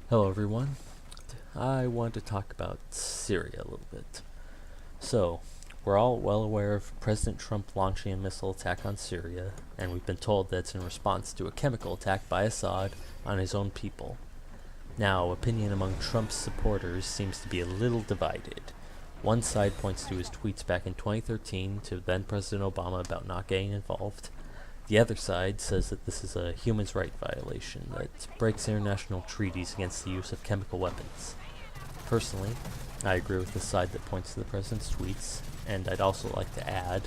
Hello everyone. I want to talk about Syria a little bit. So, we're all well aware of President Trump launching a missile attack on Syria, and we've been told that's in response to a chemical attack by Assad on his own people. Now, opinion among Trump's supporters seems to be a little divided. One side points to his tweets back in 2013 to then President Obama about not getting involved. The other side says that this is a human rights violation that breaks international treaties against the use of chemical weapons. Personally, I agree with the side that points to the president's tweets, and I'd also like to add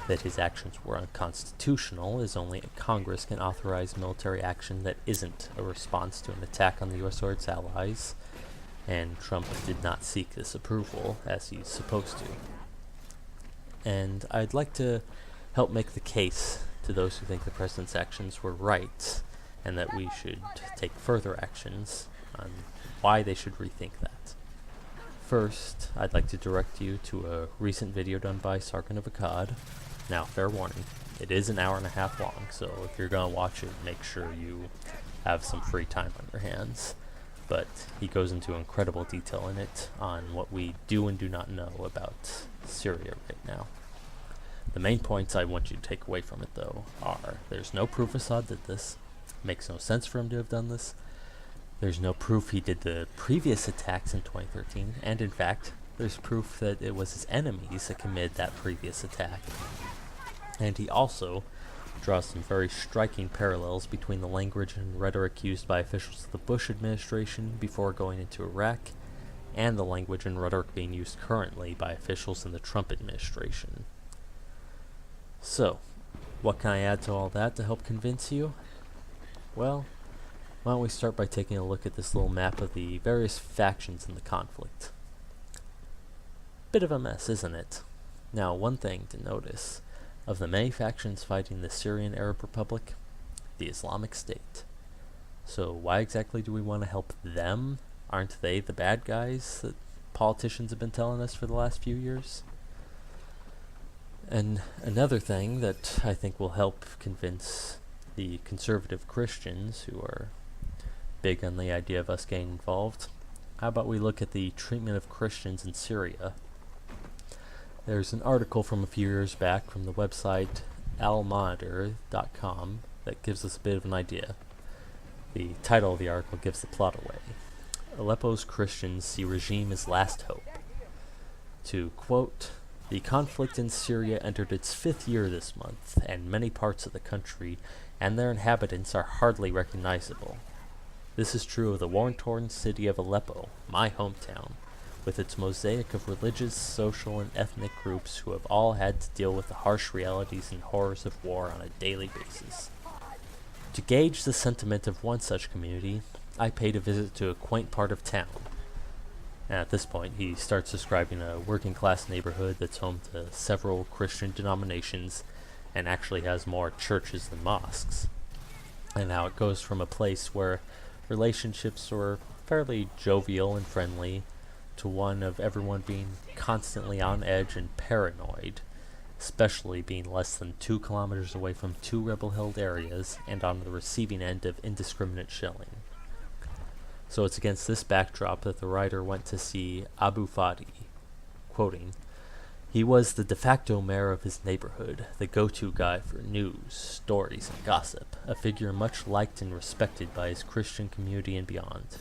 that his actions were unconstitutional, as only Congress can authorize military action that isn't a response to an attack on the US or its allies, and Trump did not seek this approval, as he's supposed to. And I'd like to help make the case to those who think the president's actions were right, and that we should take further actions on why they should rethink that. First, I'd like to direct you to a recent video done by Sargon of Akkad. Now, fair warning, it is an hour and a half long, so if you're going to watch it, make sure you have some free time on your hands. But he goes into incredible detail in it on what we do and do not know about Syria right now. The main points I want you to take away from it, though, are there's no proof Assad did this. Makes no sense for him to have done this. There's no proof he did the previous attacks in 2013, and in fact, there's proof that it was his enemies that committed that previous attack. And he also draws some very striking parallels between the language and rhetoric used by officials of the Bush administration before going into Iraq, and the language and rhetoric being used currently by officials in the Trump administration. So, what can I add to all that to help convince you? Well, why don't we start by taking a look at this little map of the various factions in the conflict. Bit of a mess, isn't it? Now, one thing to notice, of the many factions fighting the Syrian Arab Republic, the Islamic State. So why exactly do we want to help them? Aren't they the bad guys that politicians have been telling us for the last few years? And another thing that I think will help convince the conservative Christians who are big on the idea of us getting involved, how about we look at the treatment of Christians in Syria? There's an article from a few years back from the website almonitor.com that gives us a bit of an idea. The title of the article gives the plot away. Aleppo's Christians see regime as last hope. To quote, "The conflict in Syria entered its 5th year this month, and many parts of the country and their inhabitants are hardly recognizable. This is true of the war-torn city of Aleppo, my hometown, with its mosaic of religious, social, and ethnic groups who have all had to deal with the harsh realities and horrors of war on a daily basis. To gauge the sentiment of one such community, I paid a visit to a quaint part of town." And at this point, he starts describing a working-class neighborhood that's home to several Christian denominations and actually has more churches than mosques. And how it goes from a place where relationships were fairly jovial and friendly to one of everyone being constantly on edge and paranoid, especially being less than 2 kilometers away from 2 rebel-held areas and on the receiving end of indiscriminate shelling. So it's against this backdrop that the writer went to see Abu Fadi, quoting, "He was the de facto mayor of his neighborhood, the go-to guy for news, stories, and gossip, a figure much liked and respected by his Christian community and beyond.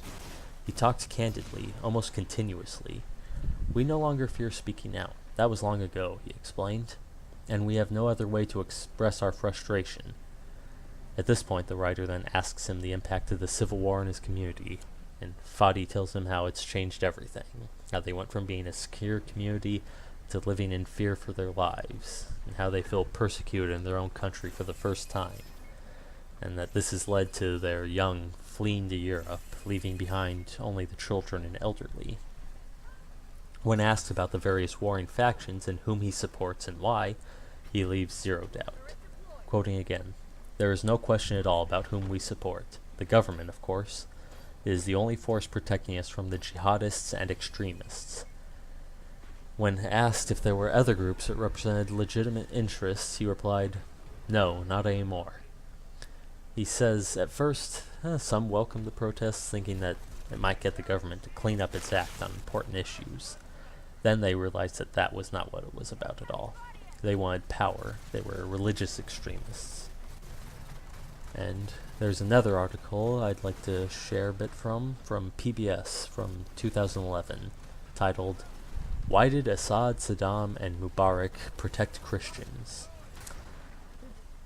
He talked candidly, almost continuously. We no longer fear speaking out. That was long ago," he explained, "and we have no other way to express our frustration." At this point, the writer then asks him the impact of the civil war in his community, and Fadi tells him how it's changed everything, how they went from being a secure community to living in fear for their lives, and how they feel persecuted in their own country for the first time, and that this has led to their young fleeing to Europe, leaving behind only the children and elderly. When asked about the various warring factions and whom he supports and why, he leaves zero doubt. Quoting again, "There is no question at all about whom we support. The government, of course. It is the only force protecting us from the jihadists and extremists." When asked if there were other groups that represented legitimate interests, he replied, "No, not anymore." He says, at first, some welcomed the protests, thinking that It might get the government to clean up its act on important issues. Then they realized that that was not what it was about at all. They wanted power. They were religious extremists. And there's another article I'd like to share a bit from PBS from 2011, titled, "Why Did Assad, Saddam, and Mubarak Protect Christians?"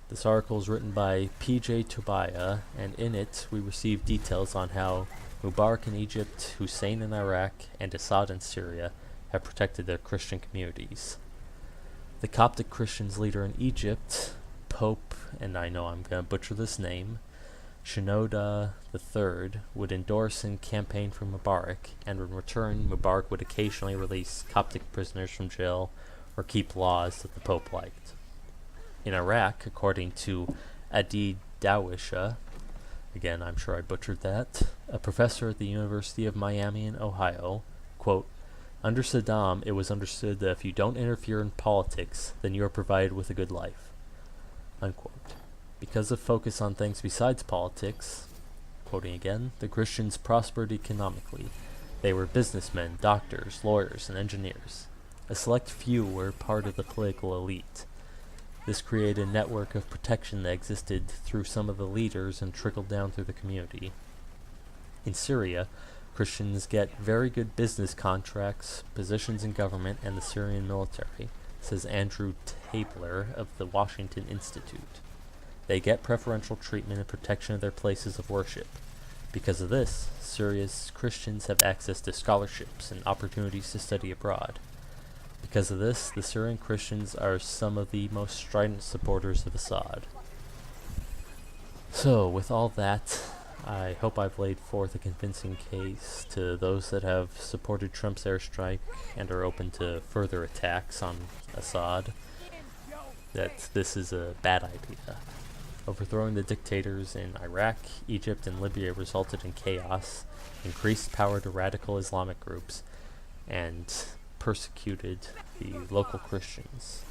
This article is written by P.J. Tobiah, and in it we receive details on how Mubarak in Egypt, Hussein in Iraq, and Assad in Syria have protected their Christian communities. The Coptic Christians leader in Egypt, Pope, and I know I'm going to butcher this name, Shenouda III, would endorse and campaign for Mubarak, and in return Mubarak would occasionally release Coptic prisoners from jail or keep laws that the Pope liked. In Iraq, according to Adi Dawisha, again I'm sure I butchered that, a professor at the University of Miami in Ohio, quote, "Under Saddam, it was understood that if you don't interfere in politics, then you are provided with a good life," unquote. Because of focus on things besides politics, quoting again, the Christians prospered economically. They were businessmen, doctors, lawyers, and engineers. A select few were part of the political elite. This created a network of protection that existed through some of the leaders and trickled down through the community. In Syria, Christians get very good business contracts, positions in government, and the Syrian military, says Andrew Tabler of the Washington Institute. They get preferential treatment and protection of their places of worship. Because of this, Syria's Christians have access to scholarships and opportunities to study abroad. Because of this, the Syrian Christians are some of the most strident supporters of Assad. So, with all that, I hope I've laid forth a convincing case to those that have supported Trump's airstrike and are open to further attacks on Assad that this is a bad idea. Overthrowing the dictators in Iraq, Egypt, and Libya resulted in chaos, increased power to radical Islamic groups, and persecuted the local Christians.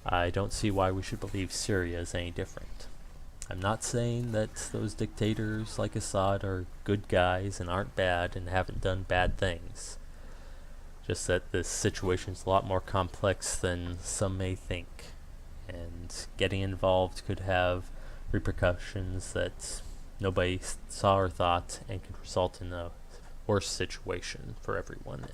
I don't see why we should believe Syria is any different. I'm not saying that those dictators like Assad are good guys and aren't bad and haven't done bad things. Just that this situation's a lot more complex than some may think, and getting involved could have repercussions that nobody saw or thought and could result in a worse situation for everyone.